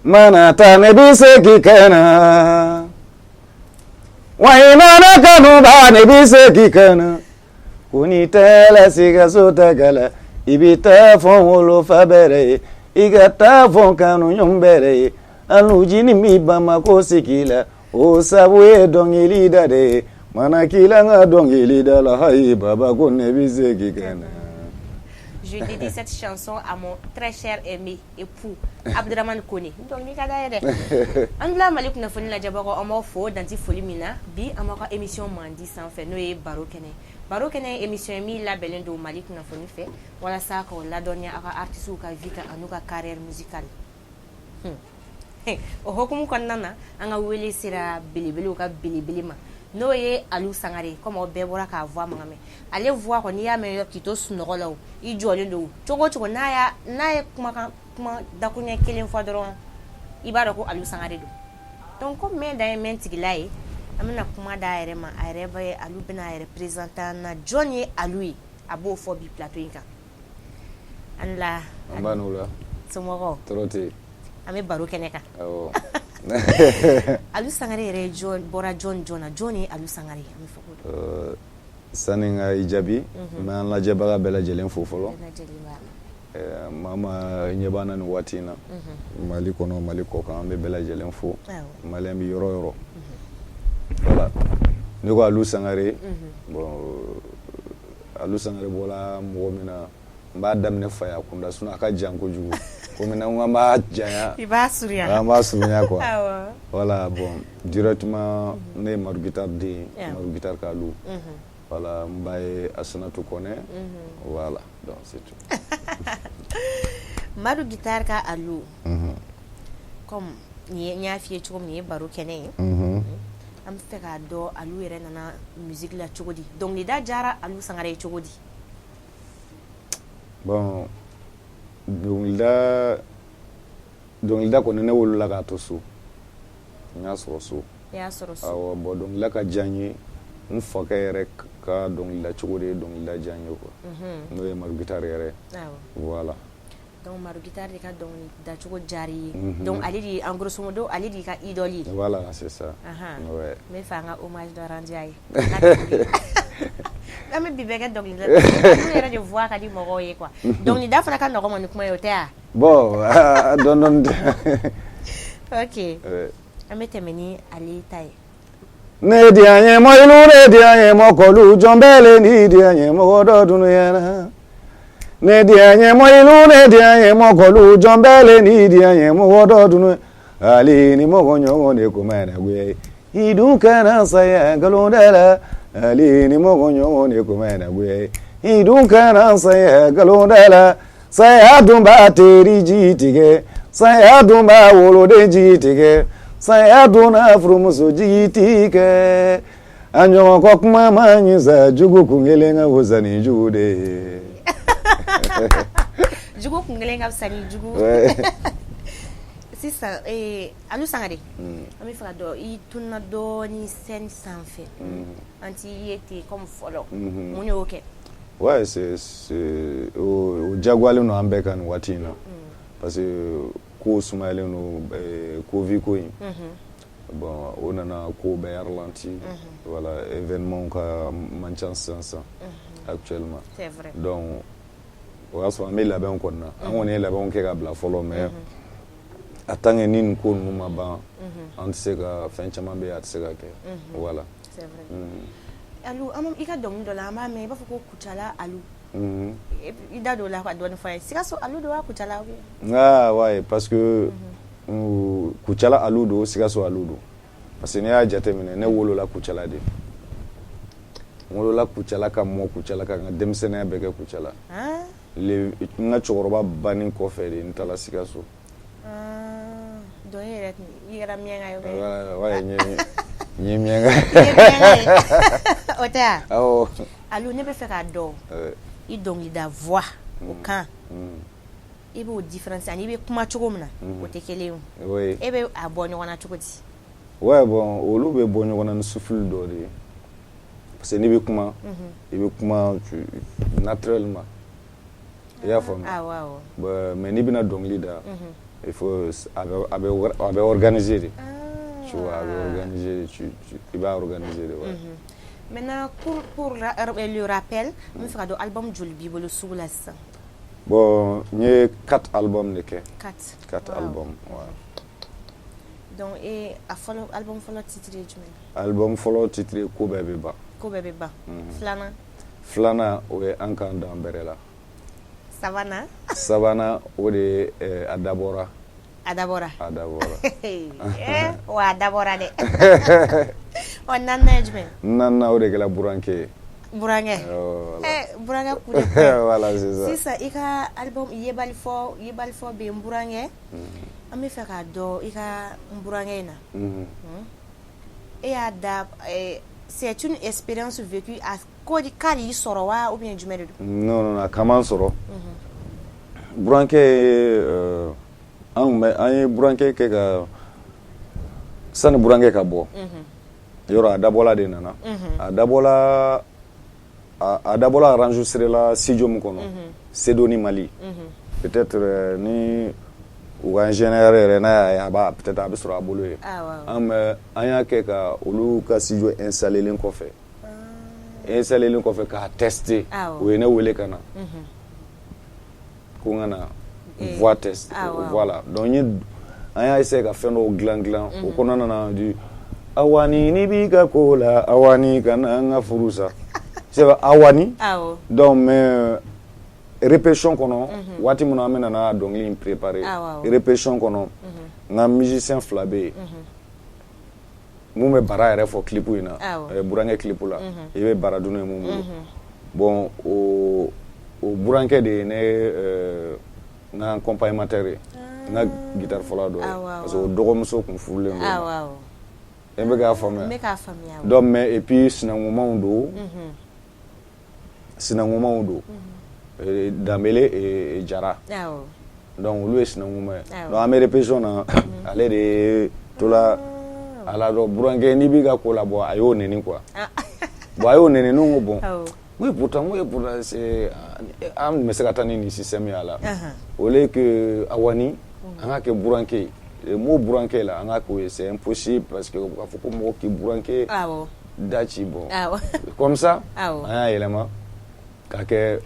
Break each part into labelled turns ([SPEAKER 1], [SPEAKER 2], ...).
[SPEAKER 1] mana ta ne bi se ki kana wa ina kanu ba ne bi se ki kana kuni tele siga sota gala ibita fon wolo fabere igata fon kanu nyombere aluji ni mi bama ko sikila o sabwe dongili dade mana kila nga dongili dala hay baba ko ne bi se ki kana.
[SPEAKER 2] Je dédie cette chanson à mon très cher aimé époux Abdraman Kone. Donc ni kada yede. Andla malik na foni la jabako omo fo danti foli mina bi amaka émission mandi sans fait noé baro kene. Baro kene émission mi la belendo malik na foni fait. Wala sa ko la donia aka artiste ka vika anuka carrière musicale. O hokumu konnana anga wele sira bilibili ka bilibili ma. No ye Alou Sangare comme on bébora ka voix mangame allez voir on y a meilleur kito sunoro law I jole do chogo na ya kuma dakunya kelen fois doron ibara ko Alou Sangare do donc comme mais dans men tigilai amina kuma da ere ma ere ba Alou bina représentant na Johnny Alou abo fo bi plateau inka anla
[SPEAKER 1] Manula
[SPEAKER 2] somoro
[SPEAKER 1] troté
[SPEAKER 2] ame baro keneka
[SPEAKER 1] oh
[SPEAKER 2] Alou Sangare re bora Johnny Alou Sangare ame foko
[SPEAKER 1] saninga ijabi man la jabaga bela jelen fofolo mama nyebana ni watina mali kono mali ko kan be bela jelen fo mali mi yoro voilà ni ko Alou Sangare bon Alou Sangare bola mo mina mba damne faya kunda suna ka janko jugu ko mina ngamba jaya
[SPEAKER 2] iba surya
[SPEAKER 1] quoi voilà bon directement né mar guitare ka Alou voilà mbaye Asanatou Koné voilà donc c'est tout
[SPEAKER 2] maru guitare ka Alou comme nya fiye chom ni baro kene am feka do Alou yere nana musique la chogodi donc li da jara Alou Sangare chogodi
[SPEAKER 1] bon donc la ko ne wolu la ka to so nya so
[SPEAKER 2] ya soro so
[SPEAKER 1] awo bo donc la ka janye un foka yere ka donc la chogodi donc la janye ko no e mar guitare yere voilà
[SPEAKER 2] donc maru guitare ka donc da chogo jari donc ali en grosso modo ali di ka idoli
[SPEAKER 1] voilà c'est ça
[SPEAKER 2] ouais mais fa nga hommage de randiaye ame bibega donc il era de voir ka di moroye quoi donc ni da fana ka no mo kuma yotea
[SPEAKER 1] bon don
[SPEAKER 2] OK ame temeni ali tai
[SPEAKER 1] ne dianye mo ilu ne dianye mo kolu jombele ni dianye mo do dunu yana ne dianye mo ilu ne dianye mo kolu jombele ni dianye mo do dunu ali ni mo gonyo ne kumana gwe idukana saya galondala ali ni mo gonyo ne kumana gwe idukana saya galondala saya dumba teri jitige saya dumba wolo de jitige saya duna frumuso jitige anyo ko kuma manyiza jugu kungelenga wozani jude
[SPEAKER 2] jugu kungelenga wozani jugu c'est ça Alou Sangare ami fera do I tunna do ni scène sans fait anti était comme follow mon OK
[SPEAKER 1] ouais c'est au jagwale no ambeka ni watina parce que ko sumaile no ko vi ko bon on a ko berlanti voilà événement ka Manchester actuellement
[SPEAKER 2] c'est vrai
[SPEAKER 1] donc on a mais là ben konna on est là ben ke ka bla follow mais atange nin ko numa ba antisega fenchama be atisega ke voilà
[SPEAKER 2] c'est vrai Alou amam ika dom do la ma me ba fuko kuchala Alou ida do la kwa don fa sika so Alou do wa kuchala
[SPEAKER 1] ouais parce que kuchala Alou do sika so Alou do parce que ne a jatemine ne wolo la kuchala de wolo la kuchala ka mo kuchala ka demsene be ke kuchala le nga choroba banin ko fe de ntala sika so
[SPEAKER 2] do yera mienga yo be
[SPEAKER 1] ouais ni mienga
[SPEAKER 2] Otea
[SPEAKER 1] oh
[SPEAKER 2] Alou ne be faire do I donc da voix au kan ebe o différence ani be kuma chogomna o tekele
[SPEAKER 1] oui
[SPEAKER 2] ebe abonyo wana chogoti
[SPEAKER 1] ouais bon olu be bonyo wana souffle do de parce que ni be kuma ibe kuma naturellement ya fam
[SPEAKER 2] ah wow
[SPEAKER 1] mais ni bina donc leader il faut organiser de. Tu vois, organiser, il va organiser de. Ouais.
[SPEAKER 2] Maintenant, pour le rappel, on fera un album Julbi le sous la sang.
[SPEAKER 1] Bon, il y a 4 albums de 4
[SPEAKER 2] wow.
[SPEAKER 1] albums, ouais.
[SPEAKER 2] Donc, et album follow titré
[SPEAKER 1] album follow titré Kobebeba.
[SPEAKER 2] Kobebeba. Flana.
[SPEAKER 1] Flana ouais encore dans Berela.
[SPEAKER 2] Savana.
[SPEAKER 1] Savana ouais Adabora.
[SPEAKER 2] Adabora.
[SPEAKER 1] Ouais
[SPEAKER 2] Adabora de. On nanejme.
[SPEAKER 1] Nana ouais que la Buranke.
[SPEAKER 2] Burange. Burange pour
[SPEAKER 1] voilà, c'est ça.
[SPEAKER 2] C'est ça, il y a album Yebal fo be Burange. Ami fait cadeau, il y a Burange na. Et c'est une expérience vécue à Kali Sorowa ou bien du mérite.
[SPEAKER 1] Non, comment Soro. Burange un Burange que ça ne Burange ka bo. Il y aura Dabola de nana. Dabola enregistré la studio mukono. Sedoni Mali. Peut-être ni ou ingénieur na peut-être a bisura bolo. Anya ke ka olu ka studio installé len ko fe. Installé len ko fe ka tester. O ene wele kana. Ko ngana voix test. Voilà. Donc anya essayer ka faire no glan o kono na du awani ni biga kola awani kana nga furusa. C'est awani. Donc mais répétition kono wati muna amena na dongli préparé. Répétition kono nga musicien flabé. Mume bara yɛrɛ fɔ clip in na. Burankɛ clip la. I bɛ bara dunu mun bolo. Bon o burankɛ de ne nga accompagnateur ye. Nga guitare fɔlɔ dɔ ye. Parce que o dɔgɔmuso kun furulen don. E bɛ k'a faamuya. Donc mais et puis sinankumaw don. Sinankumaw don. Dambele et Jara. Donc olu ye sinankuma ye. Donc an bɛ répétition na ale de tola ala do burankɛ ni bi ka ko la bɔ a y'o neni quoi. Bon a y'o neni ne ko bon. Oui pourtant c'est an bɛ se ka taa ni système ye a la. Au lieu que awani an ka kɛ burankɛ ye. Le mot burankɛ la an ka k'o ye c'est impossible parce que k'a fɔ ko mɔgɔ k'i burankɛ da ci bon. Comme ça an y'a yɛlɛma k'a kɛ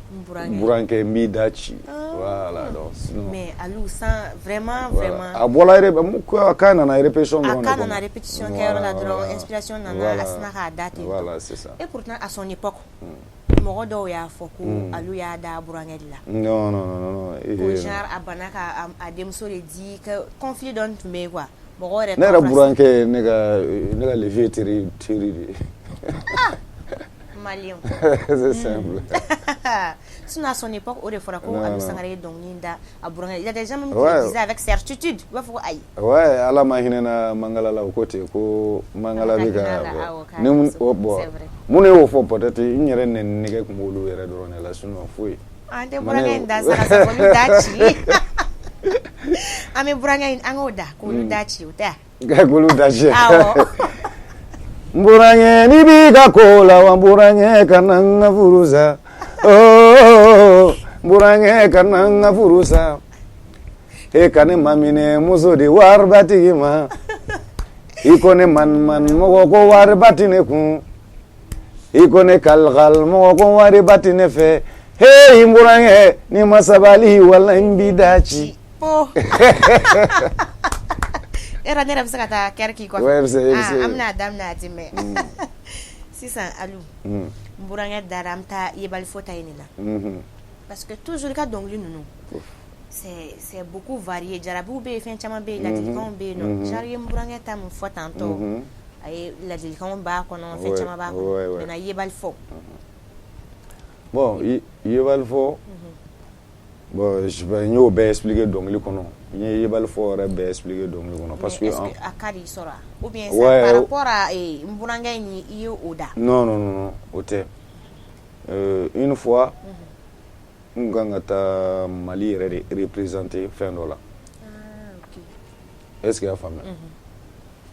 [SPEAKER 1] burankɛ mi da ci. Voilà donc sinon.
[SPEAKER 2] Mais alou sans vraiment
[SPEAKER 1] a bɔla k'a nana répétition dɔrɔn de kɔnɔ.
[SPEAKER 2] A k'a nana répétition kɛyɔrɔ la dɔrɔn inspiration nana a sina k'a da ten.
[SPEAKER 1] Voilà c'est ça.
[SPEAKER 2] Et pourtant à son époque mɔgɔ dɔw y'a fɔ ko alu y'a da burankɛ de la.
[SPEAKER 1] Non.
[SPEAKER 2] Ko genre a bana ka a denmuso de di que conflit dɔ tun bɛ yen quoi. Mɔgɔ yɛrɛ.
[SPEAKER 1] Ne yɛrɛ burankɛ ne ka levier teri de.
[SPEAKER 2] Malien.
[SPEAKER 1] C'est simple.
[SPEAKER 2] Sinon à son époque au fɔra ko Alu Sangare ye dɔnkili da a burankɛ. Il y a des gens même qui le disaient avec certitude. I b'a fɔ ko ayi.
[SPEAKER 1] Ouais, ala ma hinɛ na Mangala la o ko ten ko Mangala bɛ ka ni bon mun de y'o fɔ peut-être n yɛrɛ nɛgɛ tun b'olu yɛrɛ dɔrɔn de la sinon foyi.
[SPEAKER 2] An tɛ burankɛ in da sa ka olu da ci. An bɛ burankɛ in an k'o da k'olu da ci o tɛ.
[SPEAKER 1] K'olu da ci. Awɔ. Burankɛ ni b'i ka ko la wa burankɛ kana n ka furu sa. Oh, burankɛ kana n ka furu sa. E ka ne maminɛ muso de waribatigi ma. I ko ne man mɔgɔ ko wari ti ne kun. I ko ne kalikal mɔgɔ ko wari ti ne fɛ. Hey n burankɛ ni ma sabali wala n b'i da ci.
[SPEAKER 2] Era ne yɛrɛ bɛ se ka taa kɛrɛ k'i kɔfɛ. An bɛna daminɛ a ti mɛn. Sisan Alu. Burankɛ dara an bɛ taa yebali fɔ ta yen na. Parce que toujours i ka dɔnkili ninnu. C'est beaucoup varié. Jarabiw bɛ yen, fɛn caman bɛ yen, ladilikanw bɛ yen nɔ. Genre ye burankɛ ta mun fɔ tantôt. A ye ladilikanw b'a kɔnɔ, fɛn caman b'a kɔnɔ. Maintenant yebali fɔ.
[SPEAKER 1] Bon, yebali fɔ. Bon, n y'o bɛɛ expliquer dɔnkili kɔnɔ. N ye yebali fɔ yɛrɛ bɛɛ expliquer dɔnkili kɔnɔ parce que
[SPEAKER 2] est-ce que a ka di sɔrɔ ou bien ça par rapport à n burankɛ ni i ye o da?
[SPEAKER 1] Non, o tɛ. Une fois n kan ka taa Mali yɛrɛ de représenter fɛn dɔ la. Est-ce que y'a faamuya?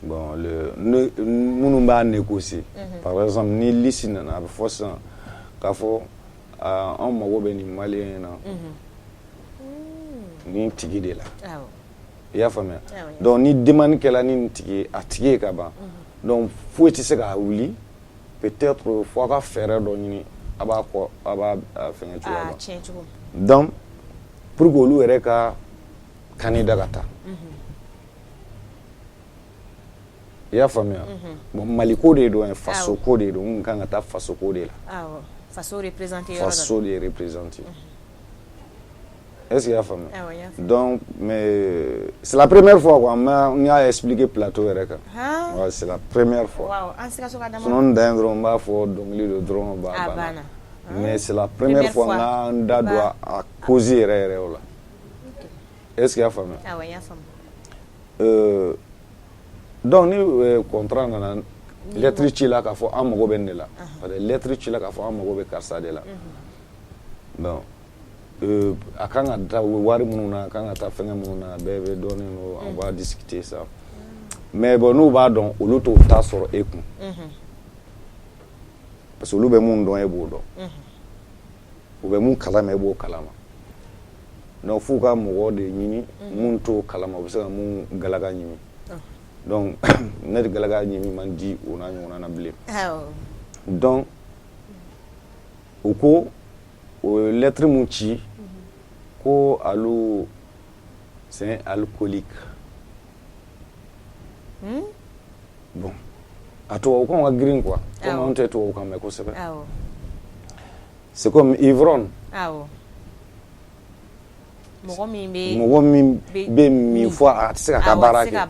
[SPEAKER 1] Bon, minnu b'a négocier. Par exemple ni liste nana a bɛ fɔ sisan k'a fɔ anw mago bɛ nin maliyɛn na. Ni tigi de la. i y'a faamuya donc ni demande kɛla ni tigi a tigi ye ka ban donc foyi tɛ se k'a wuli peut-être fo a ka fɛɛrɛ dɔ ɲini a b'a fɛngɛ cogoya dɔn donc pour que olu yɛrɛ ka kani da ka taa i y'a faamuya bon Mali ko de don faso ko de don n kan ka taa faso ko de la
[SPEAKER 2] faso représenter
[SPEAKER 1] faso de représenter est-ce qu'il y a faamuya donc mais c'est la première fois quoi n y'a expliqué plateau yɛrɛ kan ouais, c'est la première fois sinon n dan dɔrɔn n b'a fɔ dɔnkili don dɔrɔn b'a banna mais c'est la première fois n da don a cause yɛrɛ yɛrɛ o la est-ce qu'il y a faamuya donc ni contrat nana lettre ci la k'a fɔ an mago bɛ nin de la parce que lettre ci la k'a fɔ an mago bɛ karisa de la donc a kan ka taa wari minnu na a kan ka taa fɛngɛ minnu na bɛɛ bɛ dɔɔnin don on va discuter ça mais bon n'u b'a dɔn olu t'o ta sɔrɔ e kun parce que olu bɛ mun dɔn e b'o dɔn u bɛ mun kalama e b'o kalama donc f'u ka mɔgɔ de ɲini mun t'o kalama u bɛ se ka mun galaga ɲimi donc ne de galaga ɲimi man di o n'a ɲɔgɔnna na bilen donc u ko o lettre mun ci ko alu c'est alcoolique bon a tubabu kan ka girin quoi comme anw tɛ tubabu kan mɛn kosɛbɛ c'est comme ivrogne mɔgɔ min bɛ min fɔ a tɛ se ka ka baara kɛ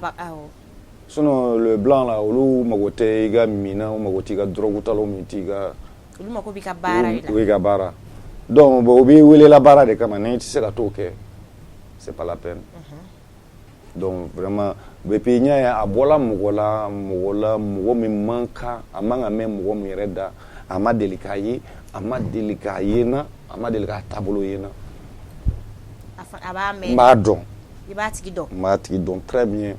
[SPEAKER 1] sinon le blanc là olu mago tɛ i ka min na u mago t'i ka drogue talaw min t'i ka
[SPEAKER 2] olu mago b'i ka baara de la
[SPEAKER 1] o y'i ka baara donc bon u b'i welela baara de kama ni tɛ se ka t'o kɛ c'est pas la peine donc vraiment depuis n y'a ye a bɔla mɔgɔ la mɔgɔ min man kan a man ka mɛn mɔgɔ min yɛrɛ da a ma deli k'a ye a ma deli k'a ye na a ma deli k'a taabolo ye na n b'a dɔn
[SPEAKER 2] i b'a tigi dɔn
[SPEAKER 1] n b'a tigi dɔn très bien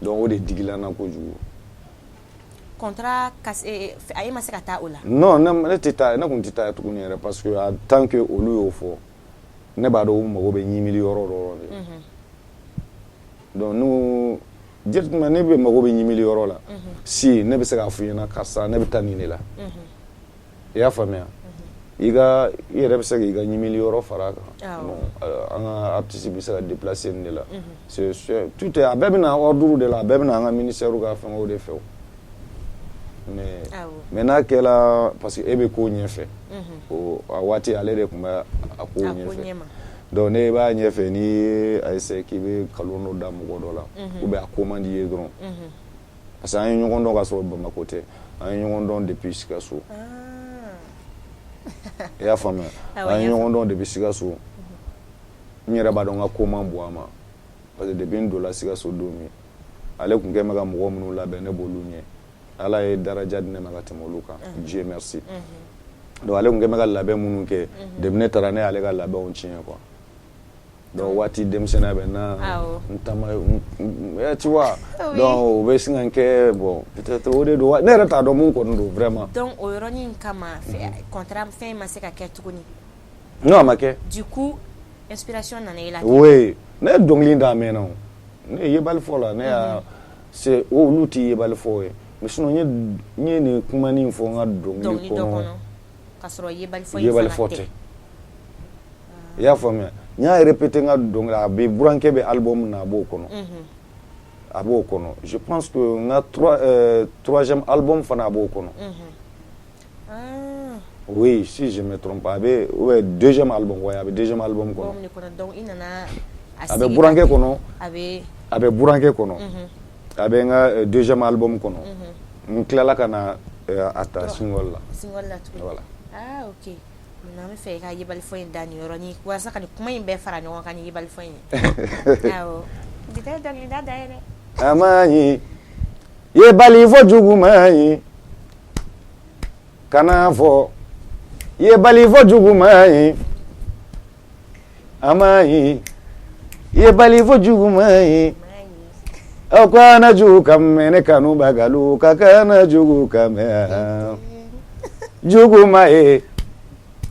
[SPEAKER 1] donc o de digila n na kojugu
[SPEAKER 2] contrat a ye ma se ka taa o la
[SPEAKER 1] non ne tɛ taa ne tun tɛ taa tuguni yɛrɛ parce que en tant que olu y'o fɔ ne b'a dɔn u mago bɛ ɲimili yɔrɔ dɔ de donc n'u directement ne bɛ mago bɛ ɲimili yɔrɔ la si ne bɛ se k'a fɔ i ɲɛna karisa ne bɛ taa nin de la i y'a faamuya i yɛrɛ bɛ se k'i ka ɲimili yɔrɔ fara a kan an ka artiste bɛ se ka déplacer nin de la tout est a bɛɛ bɛ na ordre de la a bɛɛ bɛ na an ka ministère ka fɛngɛw de fɛ mais n'a kɛla parce que e bɛ ko ɲɛfɛ a waati ale de tun bɛ a ko ɲɛfɛ donc ne b'a ɲɛfɛ n'i ye a essayer k'i bɛ nkalon dɔ da mɔgɔ dɔ la ou bien a ko man di ye dɔrɔn parce que an ye ɲɔgɔn dɔn ka sɔrɔ Bamako tɛ an ye ɲɔgɔn dɔn depuis Sikaso i y'a faamuya an ye ɲɔgɔn dɔn depuis Sikaso n yɛrɛ b'a dɔn n ka ko man bon a ma parce que depuis n donna Sikaso don min ale tun kɛ mɛ ka mɔgɔ minnu labɛn ne b'olu ɲɛ ala ye daraja di ne ma ka tɛmɛ olu kan Dieu merci donc ale tun kɛ mɛ ka labɛn minnu kɛ depuis ne taara ne y'ale ka labɛnw tiɲɛ quoi donc waati denmisɛnninya bɛ na n taama tu vois donc o bɛ sin ka kɛ bon peut-être o de don ne yɛrɛ t'a dɔn mun kɔni don vraiment
[SPEAKER 2] donc o yɔrɔnin kama contrat fɛn ma se ka kɛ tuguni
[SPEAKER 1] non a ma kɛ
[SPEAKER 2] du coup inspiration nana e la
[SPEAKER 1] oui ne ye dɔnkili da mɛnna o ne ye yebali fɔ la ne y'a c'est olu tɛ yebali fɔ ye mais sinon n ye nin kumanin fɔ n ka dɔnkili kɔnɔ
[SPEAKER 2] ka sɔrɔ
[SPEAKER 1] yebali fɔ tɛ i y'a faamuya n y'a répété n ka dɔnkili a bɛ burankɛ bɛ album na a b'o kɔnɔ a b'o kɔnɔ je pense que n ka troisième album fana a b'o kɔnɔ oui si je me trompe pas a bɛ ou bien deuxième album ouais a bɛ deuxième album kɔnɔ
[SPEAKER 2] donc i nana
[SPEAKER 1] a bɛ burankɛ kɔnɔ a bɛ burankɛ kɔnɔ a bɛ n ka deuxième album kɔnɔ n tilala ka na a ta single la
[SPEAKER 2] tuguni voilà ok na me fɛ ka yebali fɔ in da ni yɔrɔnin walasa ka ni kuma in bɛɛ fara ɲɔgɔn kan ni yebali fɔ in ye awɔ bi tɛ dɔnkili da da ye dɛ
[SPEAKER 1] a ma ɲi yebali fɔ jugu ma ɲi kana fɔ yebali fɔ jugu ma ɲi a ma ɲi yebali fɔ jugu ma ɲi aw kana jugu ka mɛn ne kanu bagalu ka kana jugu ka mɛn jugu ma ye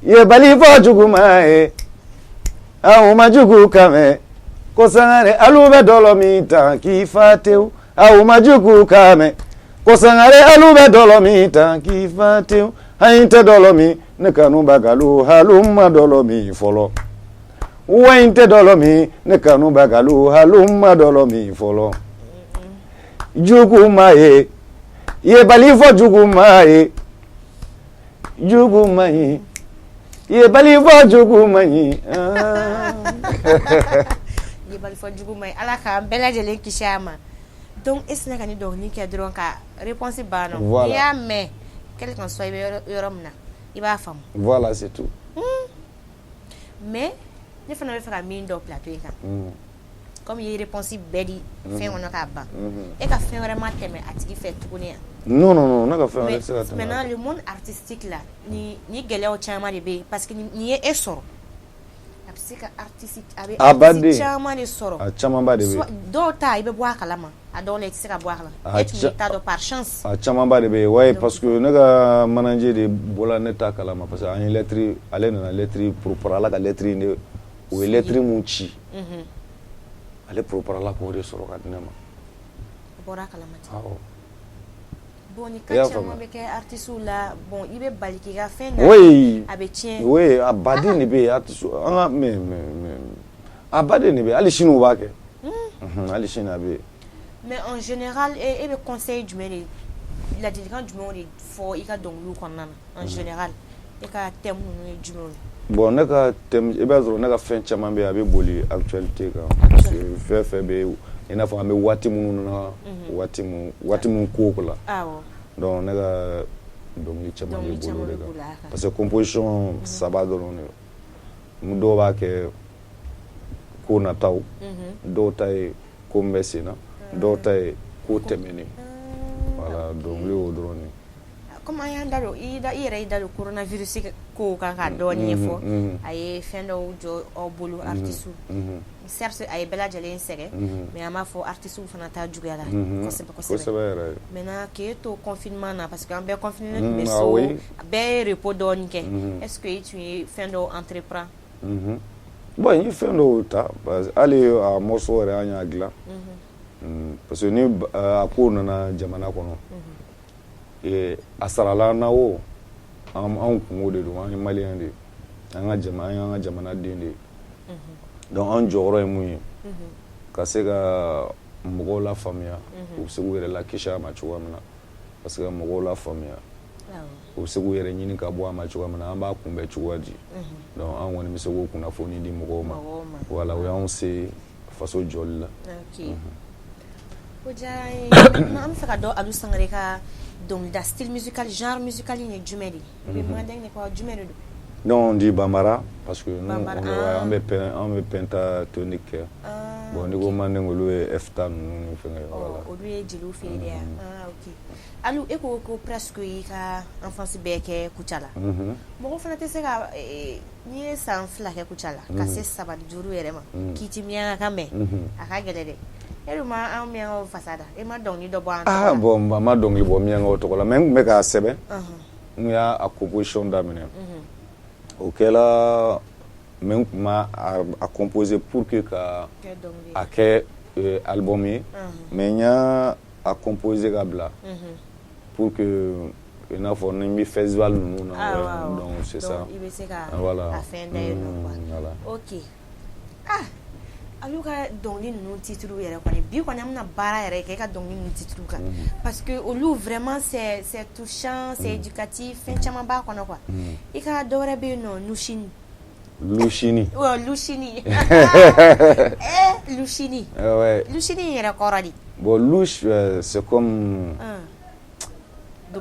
[SPEAKER 1] yebali fɔ jugu ma ye aw ma jugu ka mɛn ko sangare alu bɛ dɔlɔ min ta k'i fa tewu aw ma jugu k'a mɛn ko sangare alu bɛ dɔlɔ min ta k'i fa tewu an tɛ dɔlɔ min ne kanu bagalu halu ma dɔlɔ min fɔlɔ wa in tɛ dɔlɔ min ne kanu bagalu halu ma dɔlɔ min fɔlɔ jugu ma ye ye bali fɔ jugu ma ye jugu ma ye ye bali fɔ jugu ma ye
[SPEAKER 2] ye bali fɔ jugu ma ye ala k'an bɛɛ lajɛlen kisi a ma donc e sina ka ni dɔnkili kɛ dɔrɔn ka réponse banna
[SPEAKER 1] voilà.
[SPEAKER 2] n'i y'a mɛn quel qu'en soit i bɛ yɔrɔ min na i b'a faamu
[SPEAKER 1] voilà c'est tout
[SPEAKER 2] mais ne fana bɛ fɛ ka min dɔ plateau in kan comme i ye réponse bɛɛ di fɛn kɔnɔ k'a ban e ka fɛn wɛrɛ ma tɛmɛ a tigi fɛ tuguni yan
[SPEAKER 1] non ne ka fɛn wɛrɛ tɛ se ka tɛmɛ
[SPEAKER 2] maintenant le monde artistique là ni gɛlɛyaw caman de bɛ yen parce que nin ye e sɔrɔ a bɛ se ka artiste a bɛ artiste caman de sɔrɔ
[SPEAKER 1] a camanba de bɛ
[SPEAKER 2] dɔw ta i bɛ bɔ a kalama a dɔw la i tɛ se ka bɔ a kalama e tun bɛ taa dɔn par chance
[SPEAKER 1] a camanba de bɛ yen ouais parce que ne ka manager de bɔra ne ta kalama parce que an ye lettre ale nana lettre propre ala ka lettre in de o ye lettre mun ci ale propre ala k'o de sɔrɔ ka di ne ma
[SPEAKER 2] a bɔra a kalama ten
[SPEAKER 1] awɔ
[SPEAKER 2] bon ni ka caman bɛ kɛ artiste la bon i bɛ bali k'i ka fɛn na
[SPEAKER 1] oui
[SPEAKER 2] a bɛ tiɲɛ
[SPEAKER 1] oui a baden de bɛ yen artiste an ka mais a baden de bɛ yen hali sini u b'a kɛ hali sini a bɛ yen
[SPEAKER 2] mais en général e bɛ conseil jumɛn de ladilikan jumɛnw de fɔ i ka dɔnkiliw kɔnɔna na en général e ka thème ninnu ye jumɛnw ye
[SPEAKER 1] bon ne ka thème i b'a sɔrɔ ne ka fɛn caman bɛ yen a bɛ boli actualité kan parce que fɛn fɛn bɛ yen i n'a fɔ an bɛ waati minnu na waati min ko la donc ne ka dɔnkili caman bɛ boli o de kan parce que composition saba dɔrɔn de dɔw b'a kɛ ko nataw dɔw ta ye ko n bɛ sen na dɔw ta ye ko tɛmɛnen voilà dɔnkili y'o dɔrɔn de
[SPEAKER 2] comme an y'an da don i yɛrɛ y'i da don coronavirus ko kan ka dɔɔni ɲɛfɔ a ye fɛn dɔw jɔ aw bolo artistes certes a ye bɛɛ lajɛlen sɛgɛn mais an b'a fɔ artistes fana ta juguyara kosɛbɛ
[SPEAKER 1] yɛrɛ
[SPEAKER 2] maintenant k'e to confinement na parce que an bɛɛ confiné tun bɛ so bɛɛ ye repos dɔɔni kɛ est ce que i tun ye fɛn dɔw entreprend
[SPEAKER 1] bon n ye fɛn dɔw ta parce que hali a morceau yɛrɛ an y'a dilan parce que ni a ko nana jamana kɔnɔ a sarala na o anw kungo de don an ye maliyɛn de an ka jamanaden de ye donc an jɔyɔrɔ ye mun ye ka se ka mɔgɔw la faamuya u bɛ se k'u yɛrɛ la kisi a ma cogoya min na parce que mɔgɔw la faamuya u bɛ se k'u yɛrɛ ɲini ka bɔ a ma cogoya min na an b'a kunbɛn cogoya di donc an kɔni bɛ se k'o kunnafoni di mɔgɔw ma voilà o y'anw se faso jɔli la.
[SPEAKER 2] o diyara n ye maintenant an bɛ fɛ ka dɔn Alu Sangare ka dɔnkilida style musical genre musical in ye jumɛn de ye o bɛ mandeng de kɔ jumɛn de don.
[SPEAKER 1] non on dit bambara parce que nous an bɛ pentatonique kɛ bon ni ko mandeng olu ye F-ta ninnu ni fɛngɛ voilà
[SPEAKER 2] olu ye jeliw fɛ yen de yan ok Alu e ko presque i ka enfance bɛɛ kɛ Kucala la mɔgɔ fana tɛ se ka n'i ye san 2 kɛ Kucala ka se 3 5 yɛrɛ ma k'i ti miyaŋa ka mɛn a ka gɛlɛ dɛ e dun ma an miyaŋaw fasada e ma dɔnkili dɔ bɔ an tɔgɔ la
[SPEAKER 1] bon n ma dɔnkili bɔ miyaŋaw tɔgɔ la mais n tun bɛ k'a sɛbɛn n y'a composition daminɛ o kɛla mais n tun ma a composer pour que ka a kɛ album ye mais n y'a a composer ka bila pour que i n'a fɔ ni n bɛ festival ninnu na donc c'est ça
[SPEAKER 2] i bɛ se ka
[SPEAKER 1] voilà
[SPEAKER 2] a fɛn da yen nɔ quoi ok Alu ka dɔnkili ninnu titre yɛrɛ kɔni bi kɔni an bɛna baara yɛrɛ kɛ i ka dɔnkili ninnu titre kan parce que olu vraiment c'est touchant c'est éducatif fɛn caman b'a kɔnɔ quoi i ka dɔ wɛrɛ bɛ yen nɔ Luchini Luchini Luchini
[SPEAKER 1] ouais
[SPEAKER 2] Luchini yɛrɛ kɔrɔ di
[SPEAKER 1] bon louche c'est comme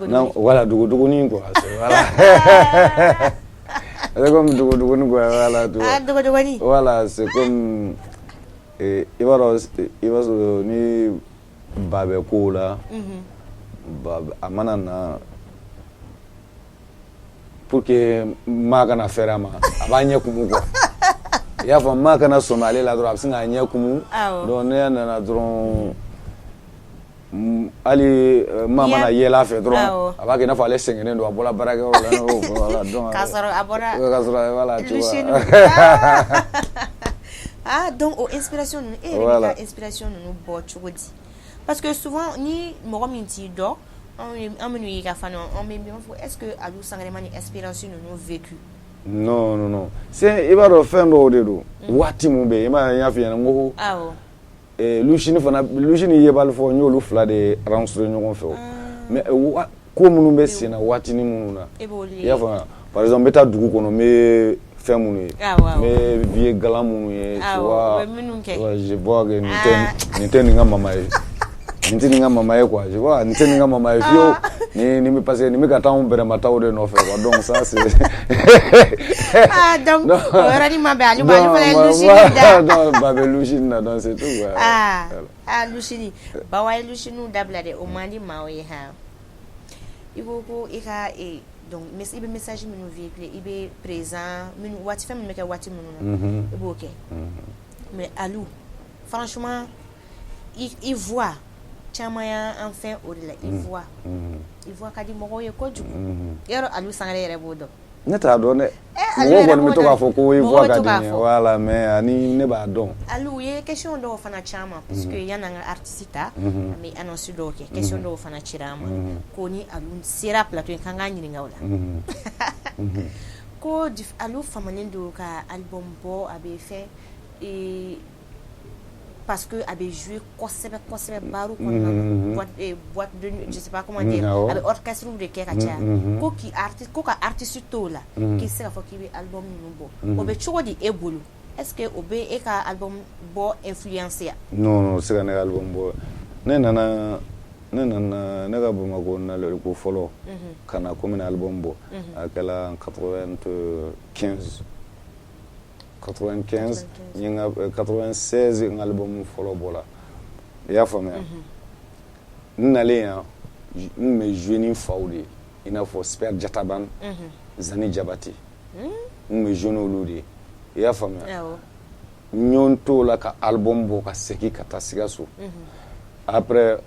[SPEAKER 1] non voilà dogodogonin quoi voilà c'est comme dogodogonin quoi voilà
[SPEAKER 2] dogodogonin
[SPEAKER 1] voilà c'est comme i b'a sɔrɔ ni ba bɛ ko la a mana na pour que maa kana fɛrɛ a ma a b'a ɲɛ kumu quoi i y'a fɔ maa kana sɔmi ale la dɔrɔn a bɛ sin k'a ɲɛ kumu donc ne nana dɔrɔn hali maa mana yɛlɛ a fɛ dɔrɔn a b'a kɛ i n'a fɔ ale sɛgɛnnen don a bɔra baarakɛyɔrɔ la donc
[SPEAKER 2] k'a sɔrɔ a bɔra
[SPEAKER 1] voilà tu vois
[SPEAKER 2] Ah, donc o inspiration ninnu e yɛrɛ bɛ ka inspiration ninnu bɔ cogo di parce que souvent ni mɔgɔ min t'i dɔn an minnu y'i ka fan an bɛ min fɔ est-ce que Aliou Sangaré ma ni expérience ninnu vécu
[SPEAKER 1] non c'est i b'a dɔn fɛn dɔw de don waati mun bɛ yen i m'a ye n y'a f'i ɲɛna n ko
[SPEAKER 2] awɔ
[SPEAKER 1] Luchini yebali fɔ n y'olu fila de enregistré ɲɔgɔn fɛ mais ko minnu bɛ sen na waatini minnu na i y'a faamuya par exemple n bɛ taa dugu kɔnɔ n bɛ fɛn minnu ye n bɛ vie galan minnu ye je vois que nin tɛ nin ka mama ye nin tɛ nin ka mama ye quoi je vois nin tɛ nin ka mama ye fiyewu ni bɛ parce que nin bɛ ka taa anw bɛrɛmataw de nɔfɛ quoi donc ça c'est
[SPEAKER 2] donc o yɔrɔnin ma bɛn ale ma ale fana ye Luchini da
[SPEAKER 1] non ba bɛ Luchini na donc c'est tout quoi
[SPEAKER 2] Luchini bawa ye Luchiniw dabila dɛ o man di maaw ye ha i ko i ka donc i bɛ message minnu véhiculer i bɛ présent minnu waati fɛn minnu bɛ kɛ waati minnu na i b'o kɛ mais Aliou franchement i voix caman y'an fɛn o de la i voix ka di mɔgɔw ye kojugu yɔrɔ Aliou Sangaré yɛrɛ b'o dɔn
[SPEAKER 1] ne t'a dɔn dɛ mɔgɔw kɔni bɛ to k'a fɔ ko i voix ka di n ye voilà mais ani ne b'a dɔn
[SPEAKER 2] Aliou ye question dɔw fana caman parce que yan'an ka artiste ta an bɛ annonce dɔw kɛ question dɔw fana cira an ma ko ni Aliou sera plateau in kan k'an ɲininka o la ko Aliou famalen don ka album bɔ a bɛ fɛn parce que a bɛ jouer kosɛbɛ baro kɔnɔna boîte de nuit je sais pas comment dire a bɛ orchestre de kɛ ka caya ko ka artiste t'o la k'i se ka fɔ k'i bɛ album ninnu bɔ o bɛ cogo di e bolo est-ce que o bɛ e ka album bɔ influence ya
[SPEAKER 1] non o se ka ne ka album bɔ ne nana ne ka Bamakɔ nali ko fɔlɔ ka na ko n bɛna album bɔ a kɛla 95 96 n album fɔlɔ bɔra i y'a faamuya n nalen yan n bɛ jouer ni faw de i n'a fɔ Super Jataban Zani Jabati n bɛ jouer n'olu de i y'a faamuya n y'o t'o la ka album bɔ ka segin ka taa Sikaso après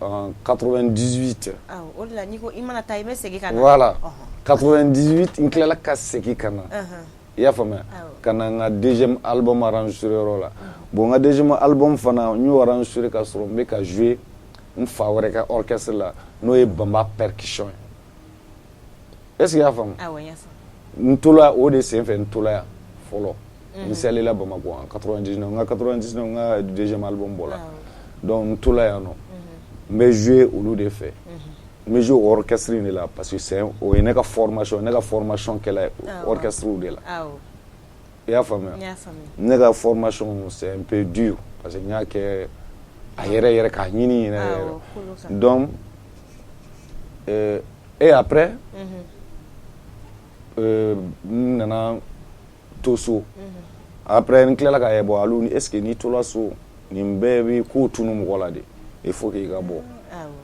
[SPEAKER 1] 98
[SPEAKER 2] o de la n'i ko i mana taa i bɛ segin ka na
[SPEAKER 1] voilà 98 n tilala ka segin ka na i y'a faamuya ka na n ka deuxième album enregistré yɔrɔ la bon n ka deuxième album fana n y'o enregistré ka sɔrɔ n bɛ ka jouer n fa wɛrɛ ka orchestre la n'o ye Bamba percussion ye est ce que i y'a faamu n tola o de senfɛ n tola yan fɔlɔ n selila Bamakɔ en 99 n ka 99 n ka deuxième album bɔra donc n tola yan nɔ n bɛ jouer olu de fɛ n bɛ jouer orchestre de la parce que o ye ne ka formation kɛla orchestre de la i y'a faamuya ne ka formation c'est un peu dur parce que n y'a kɛ a yɛrɛ k'a ɲini yɛrɛ donc et après n nana to so après n tilala ka ye bɔ Aliou est ce que n'i tola so nin bɛɛ bɛ ko tunu mɔgɔ la de il faut que i ka bɔ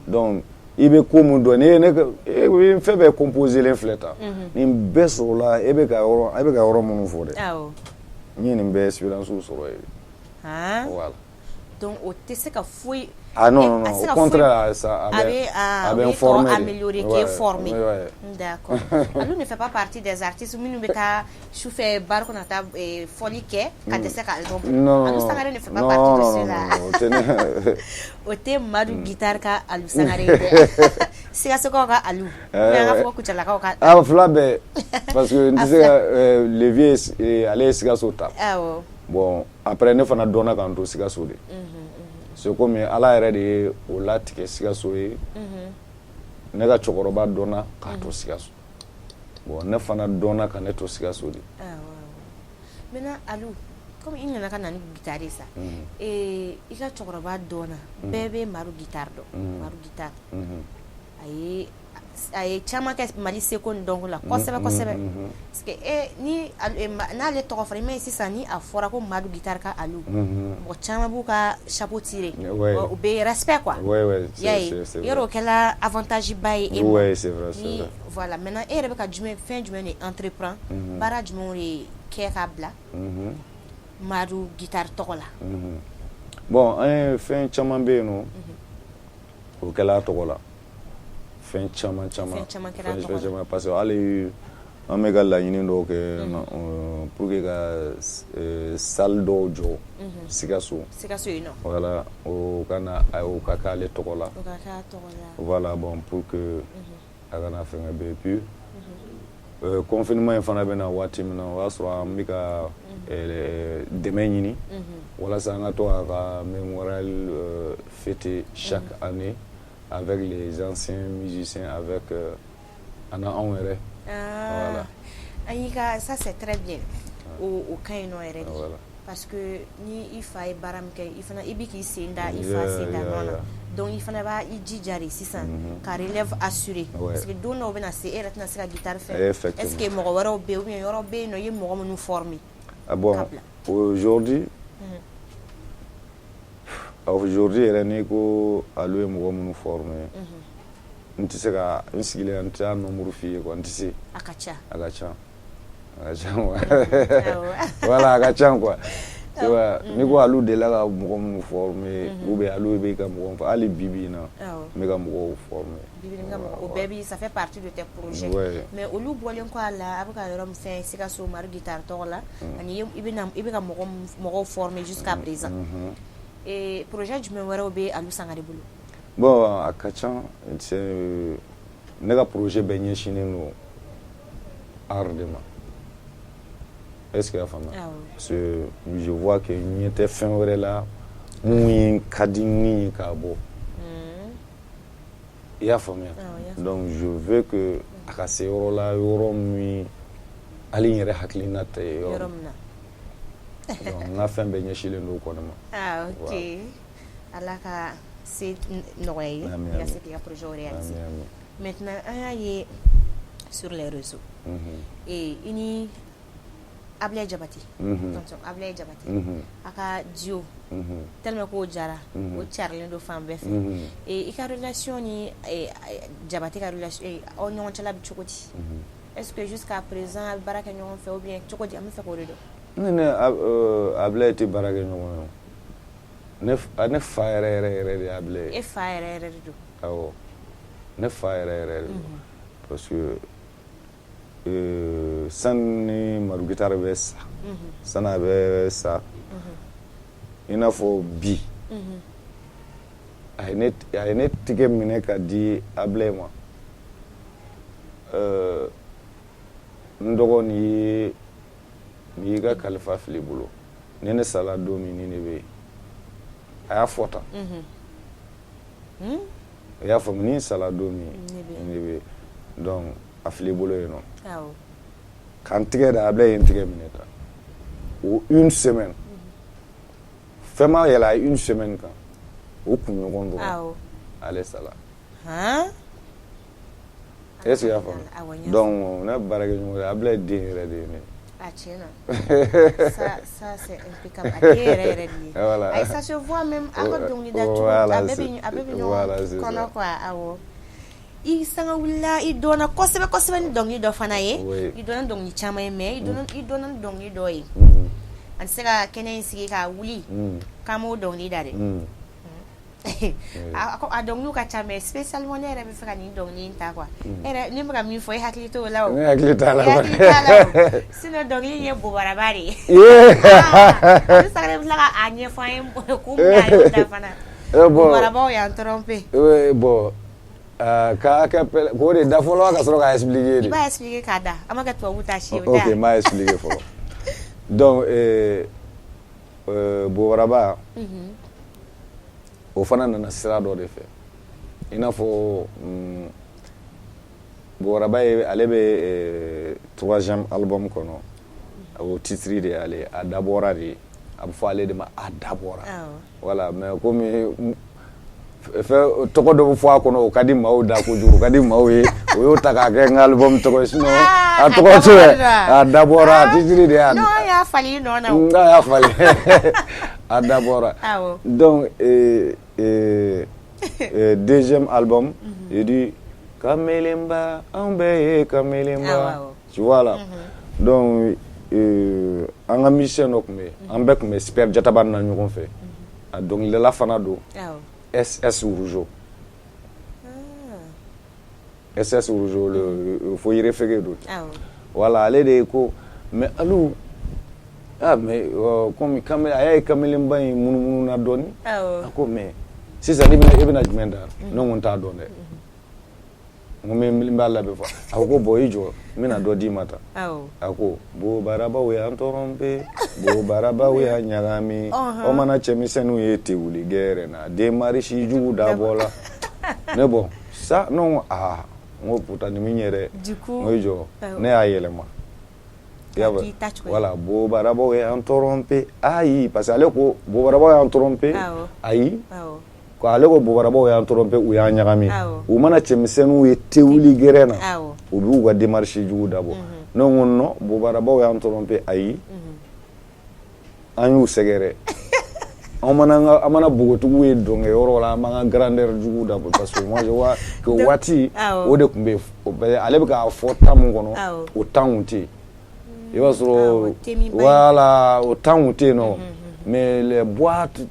[SPEAKER 1] donc i bɛ ko mun dɔn fɛn bɛɛ composé len filɛ tan nin bɛɛ sɔrɔla e bɛ ka yɔrɔ minnu fɔ dɛ n ye nin bɛɛ expérience sɔrɔ ye voilà
[SPEAKER 2] donc o tɛ se ka foyi
[SPEAKER 1] non au contraire ça a bɛ informer
[SPEAKER 2] améliorer qui est formé d'accord Aliou ne fait pas partie des artistes minnu bɛ taa sufɛ bar kɔnɔ taa fɔli kɛ ka dɛsɛ ka album Aliou Sangaré ne fait pas partie de cela o tɛ Madu guitare ka Aliou Sangaré dɛ Sikasokaw ka Aliou n'an ka fɔ Kucalakaw ka
[SPEAKER 1] fila bɛɛ parce que n tɛ se ka Levier ale ye Sikaso ta bon après ne fana dɔnna k'an to Sikaso de c'est comme Ala yɛrɛ de ye o latigɛ Sikaso ye ne ka cɛkɔrɔba dɔnna k'a to Sikaso bon ne fana dɔnna ka ne to Sikaso de
[SPEAKER 2] maintenant Aliou comme i nana ka na ni guitare sa i ka cɛkɔrɔba dɔnna bɛɛ bɛ Madu guitare dɔn Madu guitare a ye caman kɛ Mali seko ni dɔnko la kosɛbɛ parce que ni n'ale tɔgɔ fɔra i ma ye sisan ni a fɔra ko Madu guitare ka Aliou mɔgɔ caman b'u ka chapeau tirer u bɛ respect quoi y'a ye yɔrɔ o kɛla avantage ba ye e ma ni voilà maintenant e yɛrɛ bɛ ka fɛn jumɛn de entreprendre baara jumɛn de kɛ ka bila Madu guitare tɔgɔ la
[SPEAKER 1] bon an ye fɛn caman bɛ yen nɔ o kɛla tɔgɔ la fɛn caman parce que hali an bɛ ka laɲini dɔw kɛ pour que ka salle dɔw jɔ Sikaso
[SPEAKER 2] yen nɔ
[SPEAKER 1] voilà o kana o ka k'ale tɔgɔ la voilà bon pour que a kana fɛngɛ bɛ puis confinement in fana bɛna waati min na o y'a sɔrɔ an bɛ ka dɛmɛ ɲini walasa an ka to a ka mémorial fêter chaque année avec les anciens musiciens avec ana anw yɛrɛ
[SPEAKER 2] voilà ça c'est très bien o ka ɲi nɔ yɛrɛ de parce que ni i fa ye baara min kɛ i bɛ k'i sen da i fa sen da nɔ na donc i fana b'a i jija de sisan ka relève assurer parce que don dɔw bɛna se e yɛrɛ tɛna se ka guitare fɛ est-ce que mɔgɔ wɛrɛw bɛ yen ou bien yɔrɔ bɛ yen nɔ i ye mɔgɔ minnu former
[SPEAKER 1] bon aujourd'hui yɛrɛ n'i ko alu ye mɔgɔ minnu former n tɛ se ka n sigilen n tɛ a nombre f'i ye quoi n tɛ se
[SPEAKER 2] a ka ca
[SPEAKER 1] voilà a ka ca quoi n'i ko alu delila ka mɔgɔ minnu former ou bien alu bɛ ka mɔgɔ former hali bi bi in na n bɛ ka mɔgɔw former
[SPEAKER 2] o bɛɛ bi ça fait partie de tes projets mais olu bɔlen kɔ a la a bɛ ka yɔrɔ min fɛn Sikaso Mari guitare tɔgɔ la ani i bɛ ka mɔgɔw former jusqu'à présent et projet jumɛn wɛrɛw bɛ alu Sangare bolo
[SPEAKER 1] bon a ka ca ne ka projet bɛɛ ɲɛsinnen don art de ma est-ce que y'a faamuya parce que je vois que n ɲɛ tɛ fɛn wɛrɛ la mun ye ka di ni ye k'a bɔ i y'a faamuya donc je veux que a ka se yɔrɔ la yɔrɔ min hali n yɛrɛ hakilina tɛ yɔrɔ min na donc n ka fɛn bɛɛ ɲɛsinnen don o kɔni ma
[SPEAKER 2] ok ala ka se nɔgɔya ye i ka se k'i ka projet réaliser maintenant an y'a ye sur les réseaux et i ni Ablaye Jabate tonton Ablaye Jabate a ka duo tellement k'o jara o carilen don fan bɛɛ fɛ et i ka relation ni Jabate ka relation aw ɲɔgɔn cɛla bɛ cogo di est-ce que jusqu'à présent a bɛ baara kɛ ɲɔgɔn fɛ ou bien cogo di an bɛ fɛ k'o de dɔn
[SPEAKER 1] ne Ablaye tɛ baara kɛ ɲɔgɔn ye ne fa yɛrɛ de Ablaye
[SPEAKER 2] e fa yɛrɛ de don
[SPEAKER 1] awɔ ne fa yɛrɛ de don parce que sani Madu guitare bɛ sa sani a bɛ sa i n'a fɔ bi a ye ne tigɛ minɛ ka di Ablaye ma n dɔgɔ nin y'i ka kalifa fili bolo ni ne sala don min ni ne bɛ yen a y'a fɔ tan i y'a faamu ni sala don min ne bɛ yen donc a fili bolo yen nɔ k'an tigɛ da Ablaye ye n tigɛ minɛ tan o une semaine fɛn ma yɛlɛ a ye une semaine kan o kunɲɔgɔn dɔrɔn ale sala est-ce que i y'a faamu donc ne baarakɛ ɲɔgɔn Ablaye den yɛrɛ de ye ne
[SPEAKER 2] tiɲɛ ça c'est impeccable a den yɛrɛ de ye ayi ça se voit même a ka dɔnkilida cogo a bɛɛ bɛ ɲɔgɔn kɔnɔ quoi awɔ i sanga wulila i dɔnna kosɛbɛ ni dɔnkili dɔ fana ye i dɔnna dɔnkili caman ye mais i dɔnna ni dɔnkili dɔ ye an tɛ se ka kɛnɛ in sigi k'a wuli k'an m'o dɔnkili da dɛ a dɔnkiliw ka ca mais spécialement ne yɛrɛ bɛ fɛ ka nin dɔnkili in ta quoi ne bɛ ka min fɔ e hakili t'o la o
[SPEAKER 1] ne hakili t'a la
[SPEAKER 2] sinon dɔnkili in ye bobaraba de ye ale Sangare bɛ tila k'a ɲɛfɔ an ye kun min a y'o da fana bobarabaw y'an tromper
[SPEAKER 1] bon k'a k'o de da fɔlɔ ka sɔrɔ k'a expliquer de.
[SPEAKER 2] I b'a expliquer k'a da an ma kɛ tubabu ta si ye.
[SPEAKER 1] ok n b'a expliquer fɔlɔ donc bobaraba o fana nana sira dɔ de fɛ i n'a fɔ bobaraba ye ale bɛ troisième album kɔnɔ o titre de y'ale a dabɔra de a bɛ fɔ ale de ma a dabɔra voilà mais komi tɔgɔ dɔ bɛ fɔ a kɔnɔ o ka di maaw da kojugu o ka di maaw ye o y'o ta k'a kɛ n ka album tɔgɔ ye sinon a tɔgɔ tɛ a dabɔra a titre de y'a.
[SPEAKER 2] non a y'a falen nɔ na o.
[SPEAKER 1] n y'a falen a dabɔra. donc deuxième album il dit kamelenba an bɛɛ ye kamelenba tu vois là donc an ka musicien dɔ tun bɛ yen an bɛɛ tun bɛ Super Jataba na ɲɔgɔn fɛ a dɔnkilidala fana don. SS Rougeau. SS Rougeau, le foyer référé d'autres. voilà ale de ko mais alu mais comme kamel ay kamelin bay munu na doni ko mais c'est ça ibna jumenda non on ta donne ngome mbala be fa ako boy jo mina do di mata ako bo baraba we antorompe bo baraba we anyagami o mana chemisenu yete wuli gere na de marishi ju da bola ne bon ça non ngo puta ni minyere ngojo ne ayelema yaba voilà bo baraba we antorompe ayi parce que ale ko bo baraba we antorompe ayi ko ale ko bobara bo ya trompe u ya nyagami u mana chemisenu ye tewuli gerena u bi wa démarche jugu dabo non wonno bobara bo ya trompe ayi anyu segere amana bugotu we donge yoro la manga grandeur jugu dabo parce que moi je vois que wati o de kumbe ale be ka fota mu kono o tanunti yo so voilà o tanunti no mais les boîtes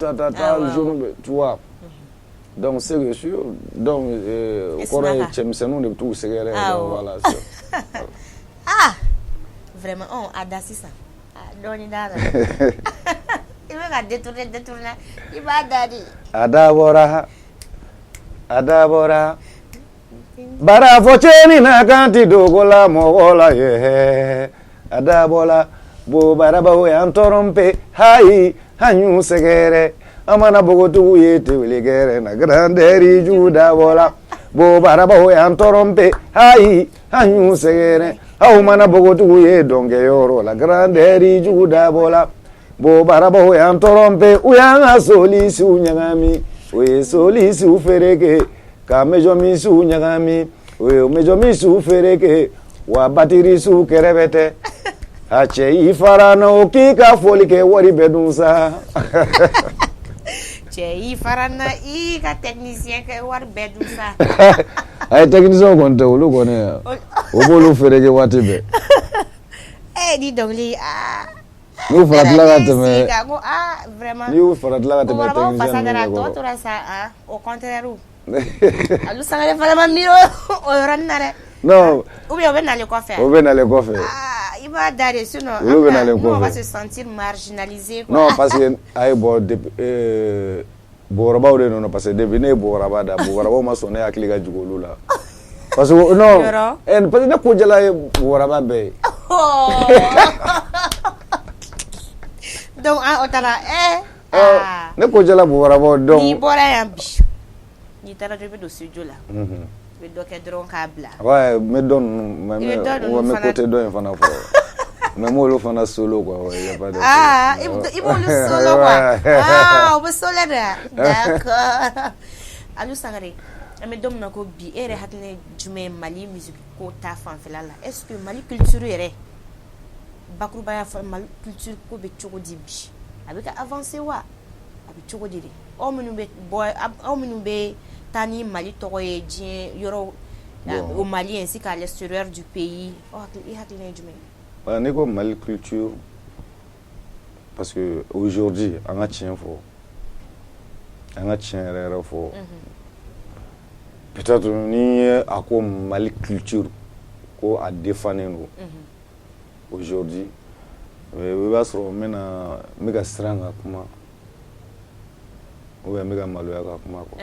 [SPEAKER 1] tu vois. Donc c'est sûr donc coré chemsenu de tout segere voilà
[SPEAKER 2] vraiment adasi ça doni dara il va détourner il va dadi adabora bara focheni na kanti dogola mogola ye adabola bo bara ba we antorompe hai hanyu segere amana bogotu yete wiligere na granderi juda bola bo baraba ho antorompe hai hanyu segere au mana bogotu ye donge yoro la granderi juda bola bo baraba ho antorompe uyanga solisi unyagami we solisi ufereke ka mejo misu unyagami we mejo misu ufereke wa batiri su kerebete hache ifarana okika folike wari bedunsa i farana i ka technicien ke war bedu sa
[SPEAKER 1] ay technicien ko nte wulu ko ne o bolu fere ke wati be
[SPEAKER 2] di dongli
[SPEAKER 1] nous farat la teme
[SPEAKER 2] vraiment
[SPEAKER 1] nous farat la teme
[SPEAKER 2] technicien ne ko sa au contraire alu sangale fala ma miro o ranare
[SPEAKER 1] non
[SPEAKER 2] ou bien on va aller quoi faire il va d'aller sinon on va se sentir marginalisé quoi.
[SPEAKER 1] Non parce que ay bo boraba de non parce que deviner boraba da boraba ma sonné akili ga jugolu la parce que non parce que ko jala boraba be
[SPEAKER 2] donc otala
[SPEAKER 1] ne ko jala boraba donc
[SPEAKER 2] ni bora yambi ni tara de do studio la be doke dron kabla
[SPEAKER 1] ouais me donne me côté don fana fo mais moi le fana solo quoi ouais y a pas de
[SPEAKER 2] il le solo quoi on veut solo d'accord alu sangare mais domna ko bi ere hatne jume mali musique ko ta fan felala est-ce que mali culture ere bakru baya fa mali culture ko be chogo dibi avec avancer wa abi chogo diri o menu be boy o menu be tani mali toye dien yoro au Mali ainsi qu'à l'extérieur du pays
[SPEAKER 1] on est comme mali culture parce que aujourd'hui on a tient fort peut-être ni à quoi mali culture ko a défendre nous aujourd'hui we va se remena mega stranga kuma ou mega maloya kuma ko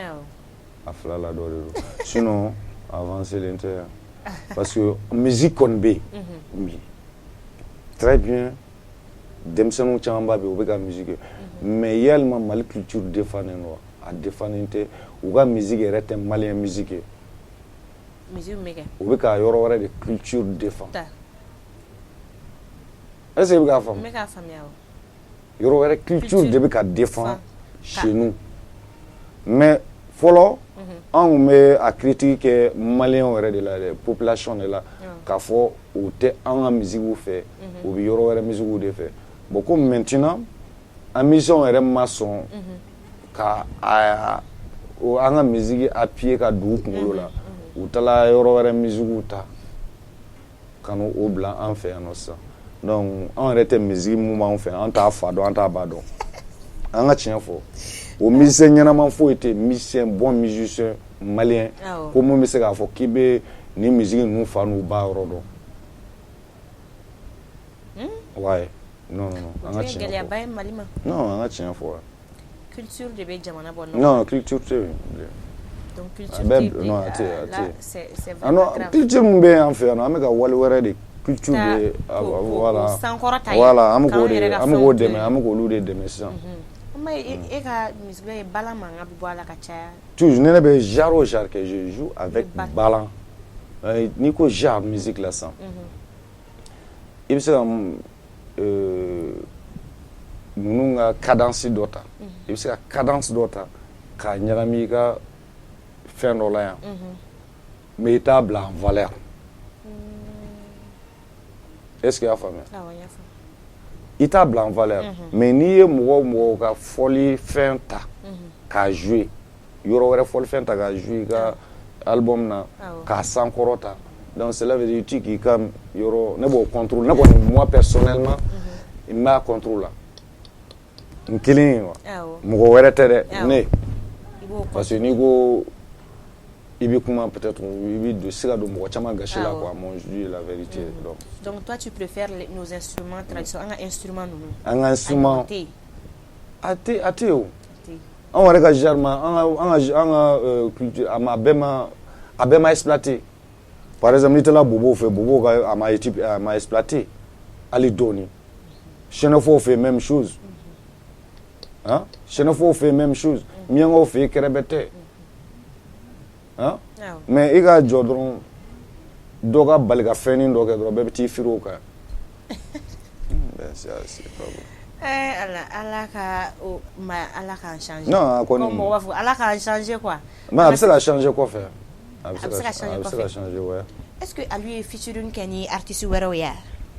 [SPEAKER 1] afla la do sinon avancer l'inter parce que musique on be oui très bien demsenu chamba be obeka musique mais yellement mal culture défendre no a défendre ou ga musique rete malien musique
[SPEAKER 2] mega
[SPEAKER 1] obeka yoro wara de culture défend est-ce que ga fam
[SPEAKER 2] mega fam yawo
[SPEAKER 1] yoro wara culture de beka défend chez nous mais follow on met à critiquer malien de la population de la qu'a faut ou te en musique ou fait ou bioro la musique ou de fait beaucoup maintenant en mission est maçon ka ou en musique à pied ka du kungolo la ou tala yoro la musique ou ta quand au blanc en fait en ça donc on arrête musique moment on fait en ta fado en ta badon en a tien fo au musicien ɲɛnaman foyi tɛ musicien bon musicien malien ko mun bɛ se k'a fɔ k'i bɛ ni musique ninnu fa n'u ba yɔrɔ dɔn Ouais. Non.
[SPEAKER 2] On a tiɲɛ fɔ. Mali ma.
[SPEAKER 1] Non, on a tiɲɛ fɔ.
[SPEAKER 2] Culture de bɛ jamana bɔ.
[SPEAKER 1] Non, culture tɛ.
[SPEAKER 2] Donc culture tɛ.
[SPEAKER 1] Non,
[SPEAKER 2] là c'est
[SPEAKER 1] vraiment grave. Non, culture mun bɛ an fɛ yan an bɛ ka wali wɛrɛ de culture de
[SPEAKER 2] voilà. Sankɔrɔta ye.
[SPEAKER 1] Voilà, an bɛ k'o dɛmɛ, an bɛ k'olu de dɛmɛ sisan.
[SPEAKER 2] E ka musique ye bala mankan bɛ bɔ a la ka caya.
[SPEAKER 1] Toujours ne bɛ genre au genre que je joue avec bala. N'i ko genre musique la sisan. I bɛ se ka ninnu ka cadence dɔ ta. I bɛ se ka cadence dɔ ta k'a ɲagami i ka fɛn dɔ la yan. Mais i t'a bila en valeur. Est-ce que i y'a faamuya?
[SPEAKER 2] Awɔ, n y'a faamu.
[SPEAKER 1] I t'a bila en valeur. Mais n'i ye mɔgɔ ka fɔli fɛn ta k'a jouer yɔrɔ wɛrɛ fɔli fɛn ta k'a jouer i ka album na k'a sankɔrɔta. Donc cela veut dire tu k'i ka yɔrɔ ne b'o contrôle. Ne kɔni moi personnellement il m'a contrôle la. N kelen wa. Mɔgɔ wɛrɛ tɛ dɛ. Ne. Parce que n'i ko i bɛ kuma peut-être i bɛ don se ka don mɔgɔ caman gasi la quoi. Moi je dis la vérité.
[SPEAKER 2] Donc toi tu préfères nos instruments traditionnels, an ka instruments ninnu.
[SPEAKER 1] An ka instrument. A tɛ o. An yɛrɛ ka genre ma an ka culture a bɛɛ ma exploité. Par exemple n'i taara Bobo fɛ Bobo ka a ma exploité hali dɔɔni. Sɛnɛfɔw fɛ même chose. Hein? Sɛnɛfɔw fɛ même chose. Miyankaw fɛ kɛrɛbɛ tɛ. Hein? Mais i ka jɔ dɔrɔn dɔ ka bali ka fɛnnin dɔ kɛ dɔrɔn bɛɛ bɛ t'i firi o kan.
[SPEAKER 2] Ala ka changer.
[SPEAKER 1] Non,
[SPEAKER 2] comme on va Ala ka changer quoi.
[SPEAKER 1] Mais a bɛ se ka changer kɔfɛ.
[SPEAKER 2] A bɛ se ka
[SPEAKER 1] changer ouais.
[SPEAKER 2] Est-ce que a lui featuring kɛ ni artiste wɛrɛw ya?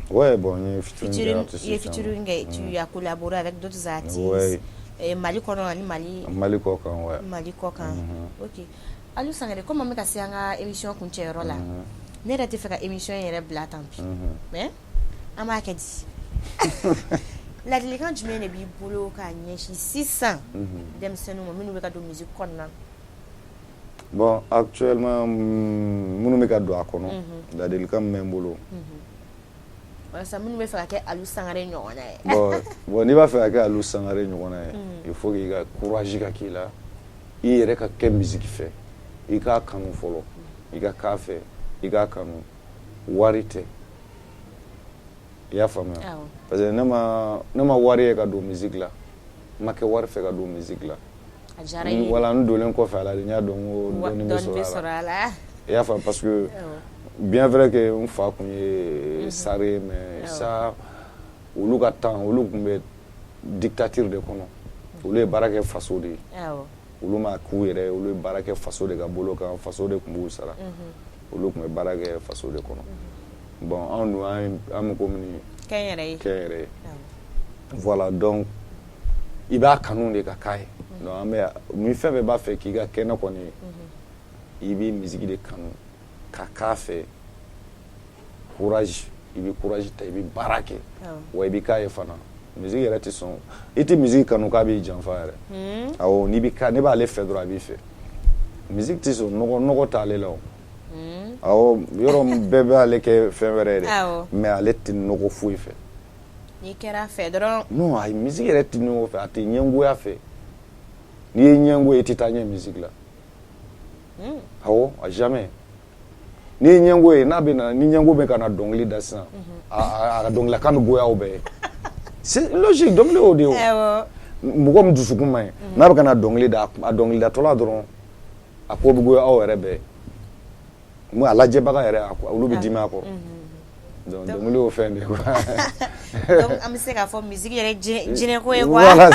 [SPEAKER 1] Ouais, bon, il y a
[SPEAKER 2] featuring tu as collaboré avec d'autres artistes.
[SPEAKER 1] Ouais.
[SPEAKER 2] Mali kɔnɔ ani
[SPEAKER 1] Mali kɔ kan ouais.
[SPEAKER 2] Mali kɔ kan. OK. Aliou Sangaré comme an bɛ ka se an ka émission kuncɛyɔrɔ la. Ne yɛrɛ tɛ fɛ ka émission yɛrɛ bila tant pis. Mais an b'a kɛ di. Ladilikan jumɛn de b'i bolo k'a ɲɛsin sisan denmisɛnninw ma minnu bɛ ka don musique kɔnɔna na?
[SPEAKER 1] Bon, actuellement minnu bɛ ka don a kɔnɔ ladilikan min bɛ n bolo.
[SPEAKER 2] Walasa minnu bɛ fɛ ka kɛ Aliou Sangaré ɲɔgɔnna ye.
[SPEAKER 1] Bon n'i b'a fɛ ka kɛ Aliou Sangaré ɲɔgɔnna ye il faut que i ka courage ka k'i la i yɛrɛ ka kɛ musique fɛ i k'a kanu fɔlɔ i ka k'a fɛ i k'a kanu wari tɛ i y'a faamuya parce que ne ma wari ye ka don musique la n ma kɛ wari fɛ ka don musique la voilà n donnen kɔfɛ a la de n y'a dɔn ko dɔɔnin bɛ sɔrɔ a la i y'a faamu parce que bien vrai que n fa tun ye sare mais ça olu ka temps olu tun bɛ dictature de kɔnɔ olu ye baara kɛ faso de ye olu ma k'u yɛrɛ olu ye baara kɛ faso de ka bolo kan faso de tun b'u sara olu tun bɛ baara kɛ faso de kɔnɔ bon anw dun an bɛ komi kɛnyɛrɛ ye voilà donc i b'a kanu de ka k'a ye donc an bɛ ni fɛn fɛn b'a fɛ k'i ka kɛnɛ kɔni i bɛ musique de kanu ka k'a fɛ courage i bɛ courage ta i bɛ baara kɛ wa i bɛ k'a ye fana musique yɛrɛ tɛ sɔn i tɛ musique kanu k'a b'i janfa yɛrɛ awɔ n'i bɛ ka ne b'ale fɛ dɔrɔn a b'i fɛ musique tɛ sɔn nɔgɔ t'ale la o awɔ yɔrɔ bɛɛ b'ale kɛ fɛn wɛrɛ ye dɛ mais ale tɛ nɔgɔ foyi fɛ
[SPEAKER 2] n'i kɛra fɛ dɔrɔn
[SPEAKER 1] non ayi musique yɛrɛ tɛ nɔgɔ fɛ a tɛ ɲɛngoya fɛ n'i ye ɲɛngo ye i tɛ taa ɲɛ musique la awɔ a jamais n'i ye ɲɛngo ye n'a bɛ na ni ɲɛngo bɛ ka na dɔnkili da sisan a ka dɔnkilikan bɛ goya aw bɛɛ ye c'est logique dɔnkili y'o de ye o mɔgɔ min dusukun man ɲi n'a bɛ ka na dɔnkili da a dɔnkilidatɔla dɔrɔn a ko bɛ goya aw yɛrɛ bɛɛ ye a lajɛbaga yɛrɛ olu bɛ dimi a kɔrɔ donc dɔnkili y'o fɛn de ye quoi
[SPEAKER 2] donc an bɛ se k'a fɔ musique yɛrɛ jinɛko ye quoi
[SPEAKER 1] voilà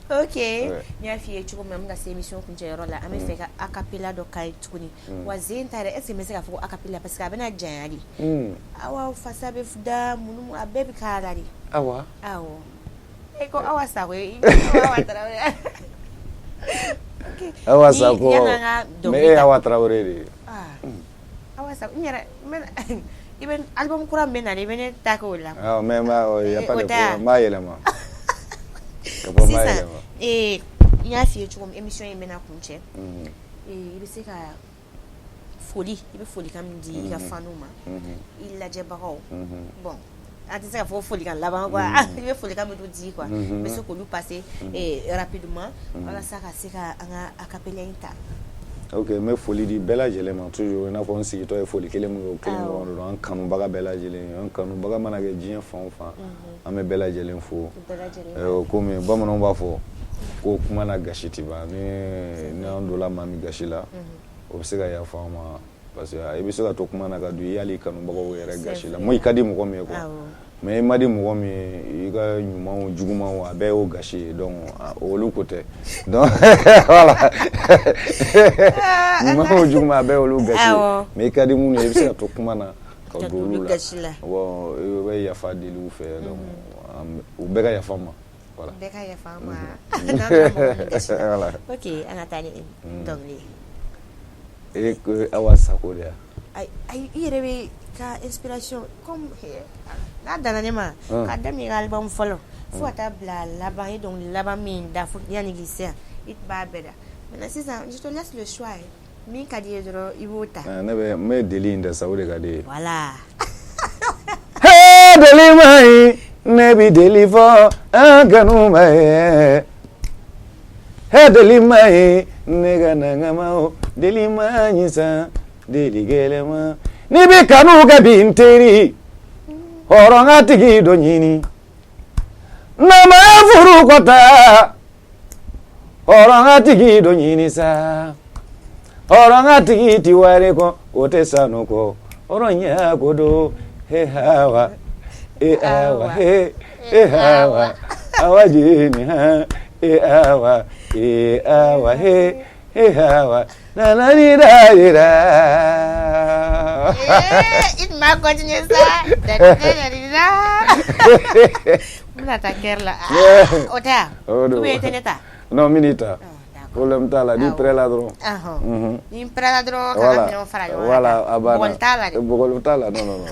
[SPEAKER 2] ok n y'a f'i ye cogo min na an bɛ ka se émission kuncɛyɔrɔ la an bɛ fɛ ka acapella dɔ k'a ye tuguni wa zen ta yɛrɛ est ce que n bɛ se k'a fɔ ko acapella parce que a bɛna janya de awa fasa bɛ da munun a bɛɛ bɛ k'a la de
[SPEAKER 1] awa
[SPEAKER 2] e ko awa sago awa tarawele
[SPEAKER 1] awa sago mais e awa tarawele de ye
[SPEAKER 2] awa sago n yɛrɛ i bɛ album kura min bɛ na i bɛ ne ta k'o la
[SPEAKER 1] mais y a pas de problème n b'a yɛlɛma
[SPEAKER 2] sisan n y'a f'i ye cogo min émission in bɛna kuncɛ i bɛ se ka i bɛ folikan min di i ka faniw ma i lajɛbagaw bon Antes ça faut folie quand là-bas quoi. Il faut folie quand me dit quoi. Mais ce que nous passer rapidement. Voilà ça c'est a capella inta.
[SPEAKER 1] Ok, mais folie di bella jelema toujours na fon si to e folie kele mo kele mo do an kanu baga bella jele an kanu baga mana ge jien fan ame bella jele fo ko me bamano ba fo ko kuma na gashiti ba ni on do la mami gashila o se ga ya fama parce que e bi se ga to kuma na ga du yali kanu baga wo yere gashila mo ikadi mo ko me ko mais madi mo mi i ga nyuma o juguma o abe o gashi donc o lu côté donc voilà nyuma o juguma abe o lu gashi mais kadi mu ne bisa to kuma na ka do lu la wo we ya fa di lu fe donc o bega ya fama voilà
[SPEAKER 2] bega ya fama voilà OK ana tani donc li
[SPEAKER 1] et que awasa ko dia
[SPEAKER 2] ay irebe ka inspiration comme na dana ne ma ka da mi album follow fo ta bla là-bas et donc là-bas min da fo yani glissé it ba beda maintenant c'est ça je te laisse le choix min ka di dro ibota
[SPEAKER 1] ne be me deli nda saudi ka de
[SPEAKER 2] voilà
[SPEAKER 1] hey deli mai ne bi deli fo ganu mai hey deli mai ne ga na ngama deli mai sa deli gelema ni bi kanu ga binteri horonga tigi do nyini nama furu kota horonga tigi do nyini sa horonga tigi tiware ko otesano ko oronya godo he hawa awa he hawa awajini ha awa he hawa na na ni da
[SPEAKER 2] il m'a continué ça. Muna takerla. Ota. Tu es teneta.
[SPEAKER 1] Non, minita. Problème tala di preladro.
[SPEAKER 2] Di preladro ka no fara yo.
[SPEAKER 1] Voilà, abana.
[SPEAKER 2] Bogol
[SPEAKER 1] tala. Non.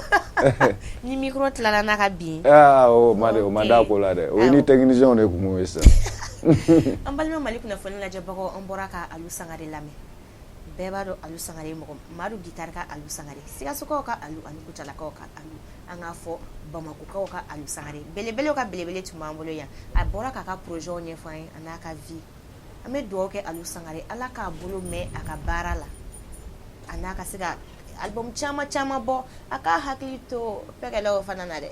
[SPEAKER 2] Ni micro tla na ka bi.
[SPEAKER 1] O mada ko la de. O ni technicien ne kumu esa.
[SPEAKER 2] Ambalme malik na foni la jabako amboraka alu sangare lame. Beba do alu sangare mo maru guitar ka alu sangare siga suko ka alu anu kutala ka alu anga fo bamako ka alu sangare belebele tu mambolo ya abora ka projet on fa anaka vie ame do ke alu sangare ala ka bolo me aka barala anaka siga album chama bo aka haklito pekelo fanana de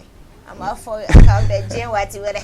[SPEAKER 2] ama fo aka be je wati were